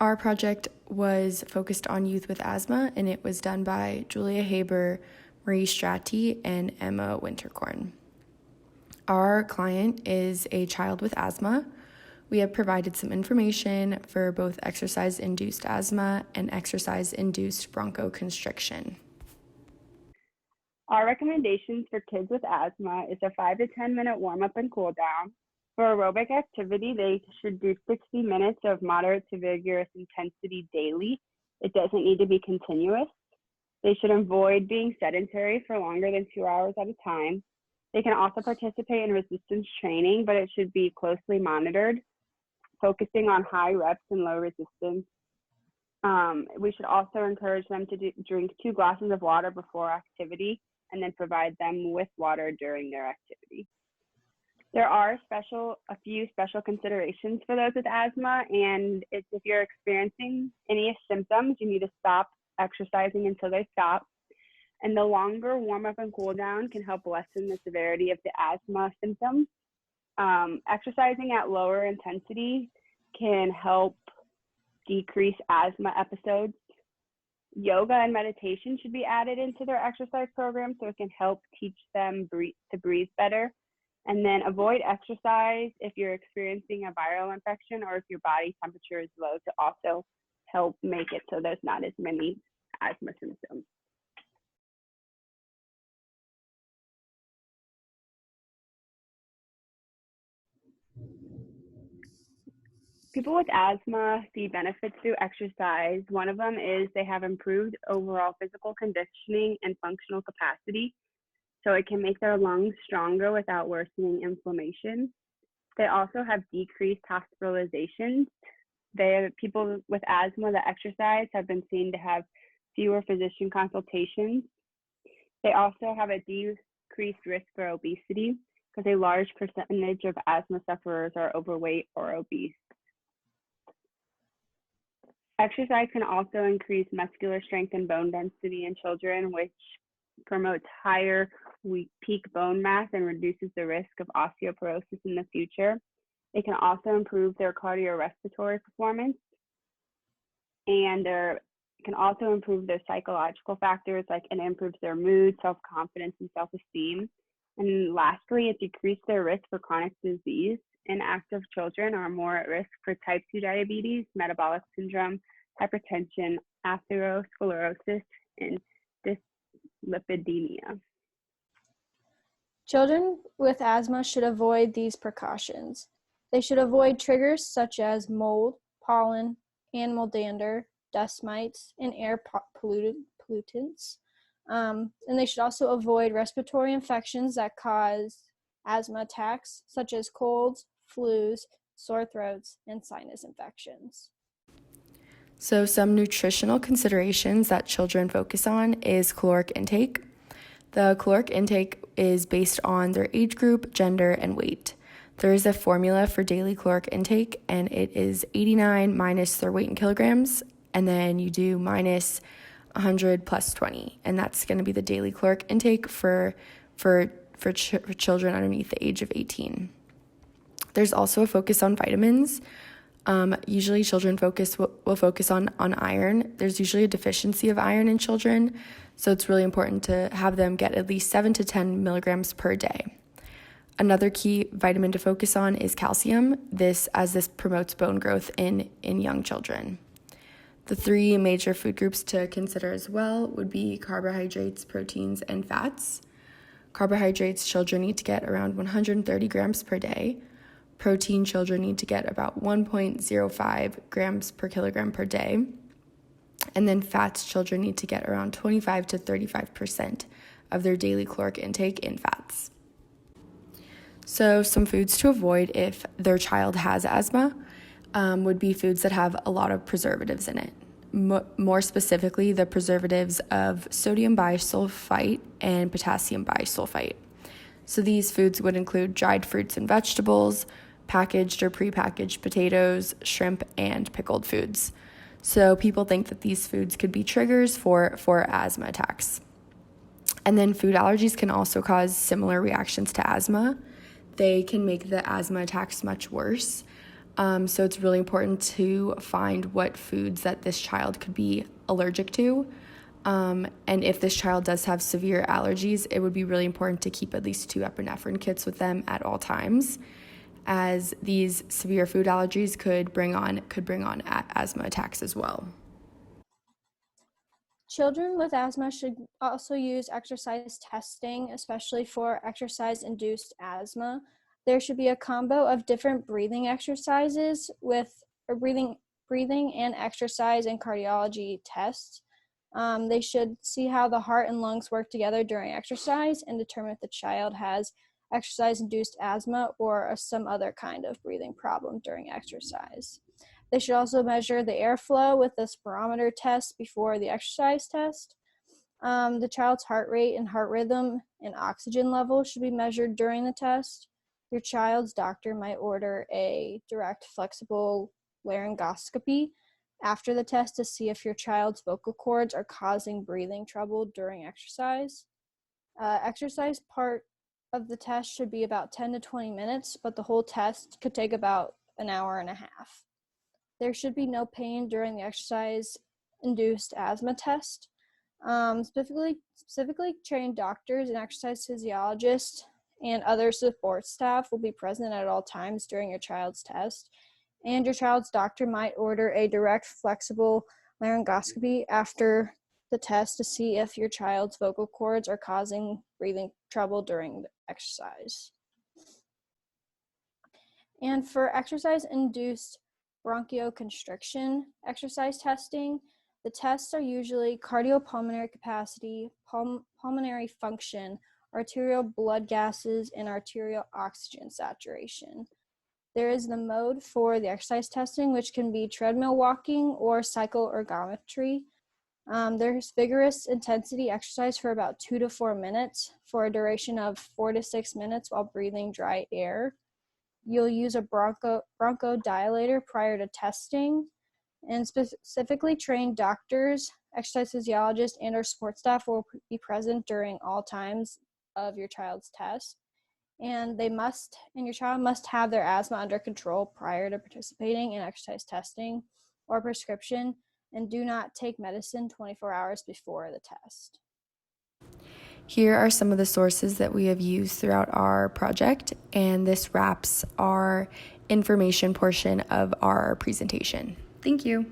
Our project was focused on youth with asthma, and it was done by Julia Haber, Marie Strati, and Emma Winterkorn. Our client is a child with asthma. We have provided some information for both exercise-induced asthma and exercise-induced bronchoconstriction. Our recommendations for kids with asthma is a 5 to 10 minute warm up and cool down. For aerobic activity, they should do 60 minutes of moderate to vigorous intensity daily. It doesn't need to be continuous. They should avoid being sedentary for longer than 2 hours at a time. They can also participate in resistance training, but it should be closely monitored, focusing on high reps and low resistance. We should also encourage them to drink 2 glasses of water before activity and then provide them with water during their activity. There are a few special considerations for those with asthma, and it's if you're experiencing any symptoms, you need to stop exercising until they stop. And the longer warm up and cool down can help lessen the severity of the asthma symptoms. Exercising at lower intensity can help decrease asthma episodes. Yoga and meditation should be added into their exercise program so it can help teach them to breathe better. And then avoid exercise if you're experiencing a viral infection or if your body temperature is low to also help make it so there's not as many asthma symptoms. People with asthma see benefits through exercise. One of them is they have improved overall physical conditioning and functional capacity, so it can make their lungs stronger without worsening inflammation. They also have decreased hospitalizations. People with asthma that exercise have been seen to have fewer physician consultations. They also have a decreased risk for obesity because a large percentage of asthma sufferers are overweight or obese. Exercise can also increase muscular strength and bone density in children, which promotes higher peak bone mass and reduces the risk of osteoporosis in the future. It can also improve their cardiorespiratory performance, and it can also improve their psychological factors, like it improves their mood, self-confidence, and self-esteem. And lastly, it decreases their risk for chronic disease. Inactive children are more at risk for type 2 diabetes, metabolic syndrome, hypertension, atherosclerosis, and dyslipidemia. Children with asthma should avoid these precautions. They should avoid triggers such as mold, pollen, animal dander, dust mites, and air pollutants. And they should also avoid respiratory infections that cause asthma attacks, such as colds, flus, sore throats, and sinus infections. So some nutritional considerations that children focus on is caloric intake. The caloric intake is based on their age group, gender, and weight. There is a formula for daily caloric intake, and it is 89 minus their weight in kilograms, and then you do minus 100 plus 20, and that's going to be the daily caloric intake for children underneath the age of 18. There's also a focus on vitamins. Usually children will focus on iron. There's usually a deficiency of iron in children, so it's really important to have them get at least 7 to 10 milligrams per day. Another key vitamin to focus on is calcium, as this promotes bone growth in young children. The 3 major food groups to consider as well would be carbohydrates, proteins, and fats. Carbohydrates, children need to get around 130 grams per day. Protein, children need to get about 1.05 grams per kilogram per day. And then fats, children need to get around 25 to 35% of their daily caloric intake in fats. So some foods to avoid if their child has asthma would be foods that have a lot of preservatives in it. More specifically, the preservatives of sodium bisulfite and potassium bisulfite. So these foods would include dried fruits and vegetables, packaged or prepackaged potatoes, shrimp, and pickled foods. So people think that these foods could be triggers for asthma attacks. And then food allergies can also cause similar reactions to asthma. They can make the asthma attacks much worse. So it's really important to find what foods that this child could be allergic to. And if this child does have severe allergies, it would be really important to keep at least 2 epinephrine kits with them at all times, as these severe food allergies could bring on asthma attacks as well. Children with asthma should also use exercise testing, especially for exercise-induced asthma. There should be a combo of different breathing exercises with a breathing and exercise and cardiology tests. They should see how the heart and lungs work together during exercise and determine if the child has exercise-induced asthma or some other kind of breathing problem during exercise. They should also measure the airflow with a spirometer test before the exercise test. The child's heart rate and heart rhythm and oxygen level should be measured during the test. Your child's doctor might order a direct flexible laryngoscopy after the test to see if your child's vocal cords are causing breathing trouble during exercise. Exercise part of the test should be about 10 to 20 minutes, but the whole test could take about an hour and a half. There should be no pain during the exercise-induced asthma test. Specifically trained doctors and exercise physiologists and other support staff will be present at all times during your child's test. And your child's doctor might order a direct flexible laryngoscopy after the test to see if your child's vocal cords are causing breathing trouble during the exercise. And for exercise-induced bronchoconstriction exercise testing, the tests are usually cardiopulmonary capacity, pulmonary function, arterial blood gases, and arterial oxygen saturation. There is the mode for the exercise testing, which can be treadmill walking or cycle ergometry. There's vigorous intensity exercise for about 2 to 4 minutes for a duration of 4 to 6 minutes while breathing dry air. You'll use a bronchodilator prior to testing, and specifically trained doctors, exercise physiologists, and our support staff will be present during all times of your child's test. And your child must have their asthma under control prior to participating in exercise testing or prescription, and do not take medicine 24 hours before the test. Here are some of the sources that we have used throughout our project, and this wraps our information portion of our presentation. Thank you.